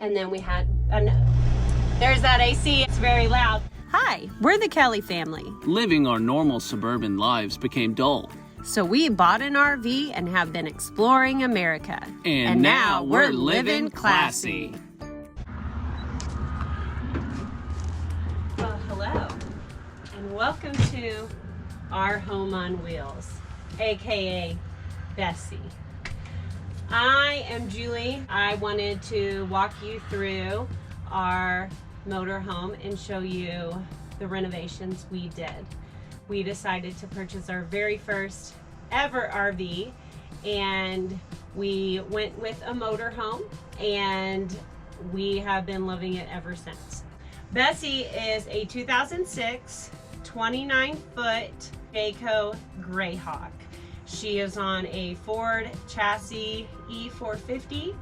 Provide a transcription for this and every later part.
and then we had there's that AC. It's very loud. Hi, we're the Kelly family. Living our normal suburban lives became dull. So we bought an RV and have been exploring America. And now we're living classy. Well, hello, and welcome to our home on wheels, aka Bessie. I am Julie. I wanted to walk you through our motorhome and show you the renovations we did. We decided to purchase our very first ever RV, and we went with a motorhome, and we have been loving it ever since. Bessie is a 2006 29-foot Jayco Greyhawk. She is on a Ford chassis E450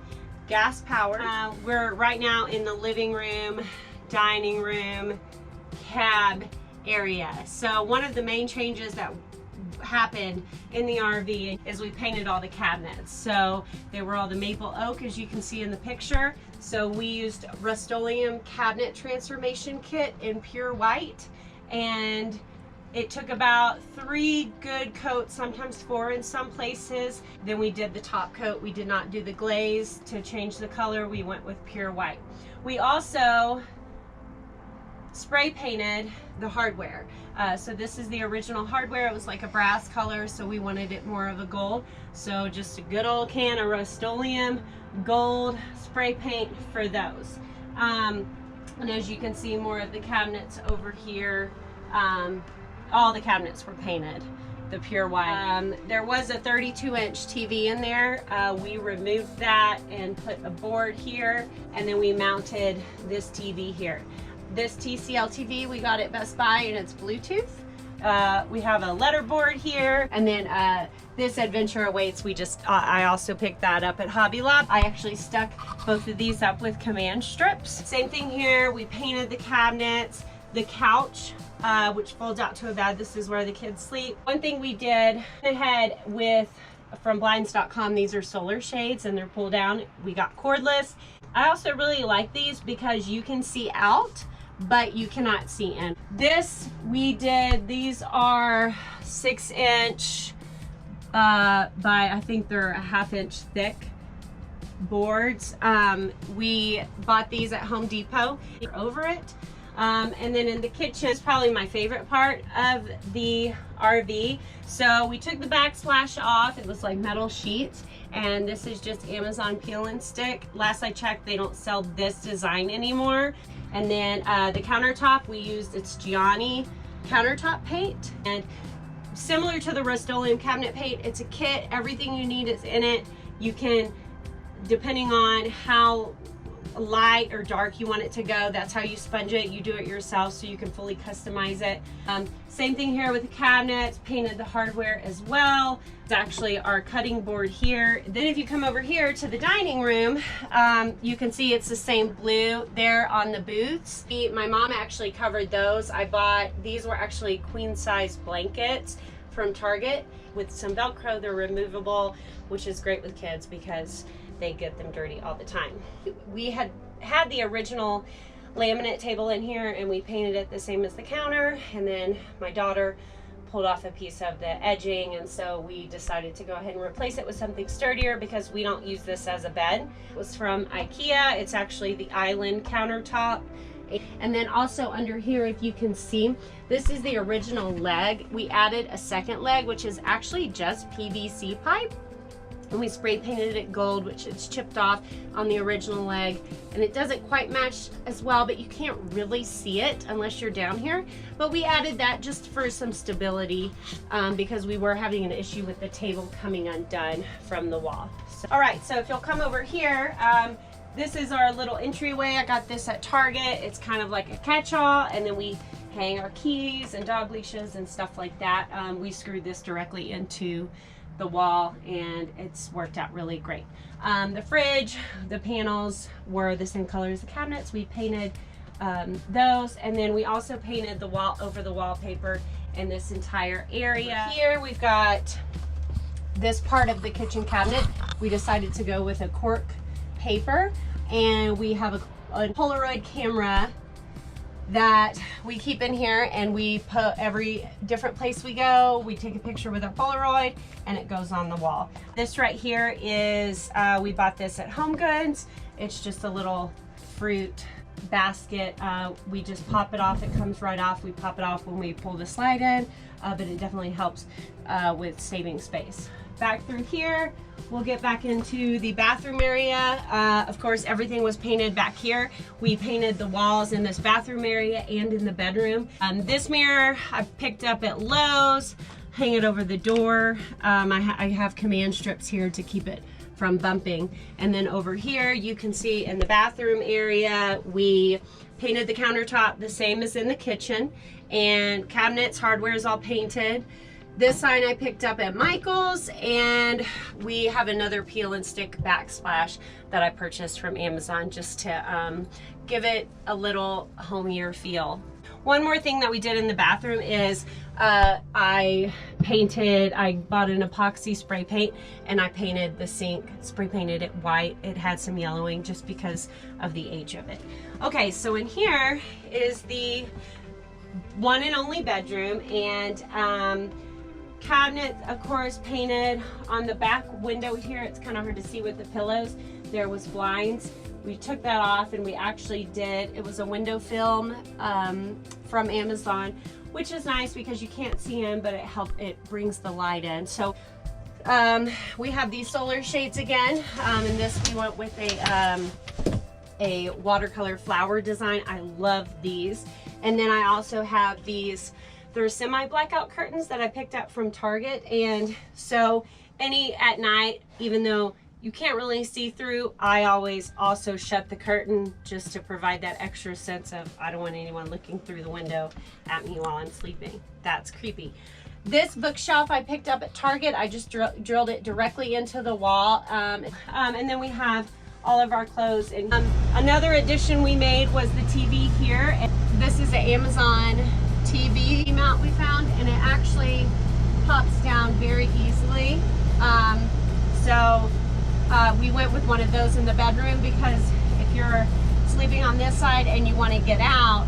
gas powered. We're right now in the living room, dining room, cab area. So one of the main changes that happened in the RV is we painted all the cabinets. So they were all the maple oak, as you can see in the picture. So we used Rust-Oleum cabinet transformation kit in pure white, and it took about 3 good coats, sometimes 4 in some places. Then we did the top coat. We did not do the glaze to change the color. We went with pure white. We also spray painted the hardware. So this is the original hardware. It was like a brass color, so we wanted it more of a gold. So just a good old can of Rust-Oleum gold spray paint for those. And as you can see, more of the cabinets over here. All the cabinets were painted the pure white. There was a 32-inch TV in there. We removed that and put a board here, and then we mounted this TV here. This TCL TV we got at Best Buy, and it's Bluetooth. We have a letter board here, and then this Adventure Awaits, I also picked that up at Hobby Lobby. I actually stuck both of these up with command strips. Same thing here. We painted the cabinets, the couch, which folds out to a bed. This is where the kids sleep. One thing we did ahead with, from blinds.com, these are solar shades and they're pull down. We got cordless. I also really like these because you can see out, but you cannot see in. This we did, these are 6-inch by, I think they're a 1/2 inch thick boards. We bought these at Home Depot. We're over it. And then in the kitchen is probably my favorite part of the RV. So we took the backsplash off. It was like metal sheets, and this is just Amazon peel and stick. Last I checked, they don't sell this design anymore. And then the countertop, we used, it's Gianni countertop paint, and similar to the Rust-Oleum cabinet paint, it's a kit. Everything you need is in it. You can, depending on how light or dark you want it to go, that's how you sponge it. You do it yourself, so you can fully customize it. Same thing here with the cabinets, painted the hardware as well. It's actually our cutting board here. Then if you come over here to the dining room, you can see it's the same blue there on the booths. My mom actually covered those. These were actually queen size blankets from Target with some Velcro. They're removable, which is great with kids because they get them dirty all the time. We had the original laminate table in here, and we painted it the same as the counter, and then my daughter pulled off a piece of the edging, and so we decided to go ahead and replace it with something sturdier because we don't use this as a bed. It was from IKEA. It's actually the island countertop. And then also under here, if you can see, this is the original leg. We added a second leg, which is actually just PVC pipe. And we spray painted it gold, which it's chipped off on the original leg, and it doesn't quite match as well, but you can't really see it unless you're down here. But we added that just for some stability, because we were having an issue with the table coming undone from the wall. So, all right, so if you'll come over here, this is our little entryway. I got this at Target. It's kind of like a catch-all, and then we hang our keys and dog leashes and stuff like that. We screwed this directly into the wall, and it's worked out really great. The fridge, the panels were the same color as the cabinets. We painted those, and then we also painted the wall over the wallpaper in this entire area. Here we've got this part of the kitchen cabinet. We decided to go with a cork paper, and we have a Polaroid camera that we keep in here, and we put every different place we go. We take a picture with our Polaroid and it goes on the wall. This right here is, we bought this at Home Goods. It's just a little fruit basket. We just pop it off. It comes right off. We pop it off when we pull the slide in, but it definitely helps with saving space. Back through here, we'll get back into the bathroom area. Of course, everything was painted back here. We painted the walls in this bathroom area and in the bedroom. This mirror I picked up at Lowe's, hang it over the door. I have command strips here to keep it from bumping. And then over here, you can see in the bathroom area, we painted the countertop the same as in the kitchen, and cabinets, hardware is all painted. This sign I picked up at Michael's, and we have another peel and stick backsplash that I purchased from Amazon just to give it a little homier feel. One more thing that we did in the bathroom is I bought an epoxy spray paint, and I painted the sink, spray painted it white. It had some yellowing just because of the age of it. Okay, so in here is the one and only bedroom, and cabinet, of course, painted on the back window here. It's kind of hard to see with the pillows. There was blinds. We took that off, and we actually did, it was a window film from Amazon, which is nice because you can't see them, but it brings the light in. So we have these solar shades again. In this we went with a watercolor flower design. I love these. And then I also have these, they're semi-blackout curtains that I picked up from Target. And so at night, even though you can't really see through, I always also shut the curtain just to provide that extra sense of, I don't want anyone looking through the window at me while I'm sleeping. That's creepy. This bookshelf I picked up at Target. I just drilled it directly into the wall. And then we have all of our clothes. And another addition we made was the TV here. And this is an Amazon TV mount we found, and it actually pops down very easily. We went with one of those in the bedroom, because if you're sleeping on this side and you want to get out,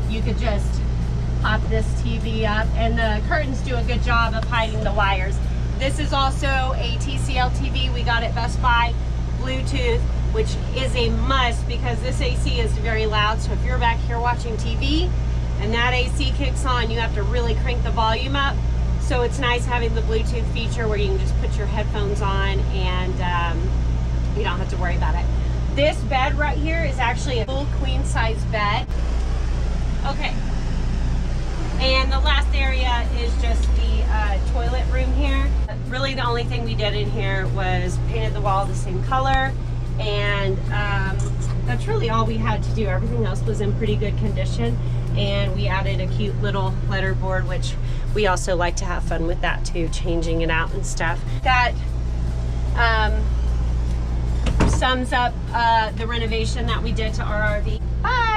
you could just pop this TV up, and the curtains do a good job of hiding the wires. This is also a TCL TV we got at Best Buy, Bluetooth, which is a must because this AC is very loud. So if you're back here watching TV and that AC kicks on, you have to really crank the volume up. So it's nice having the Bluetooth feature where you can just put your headphones on, and you don't have to worry about it. This bed right here is actually a full queen size bed. Okay. And the last area is just the toilet room here. Really the only thing we did in here was painted the wall the same color, and that's really all we had to do. Everything else was in pretty good condition, and we added a cute little letter board, which we also like to have fun with that too, changing it out and stuff. That sums up the renovation that we did to our RV. Bye!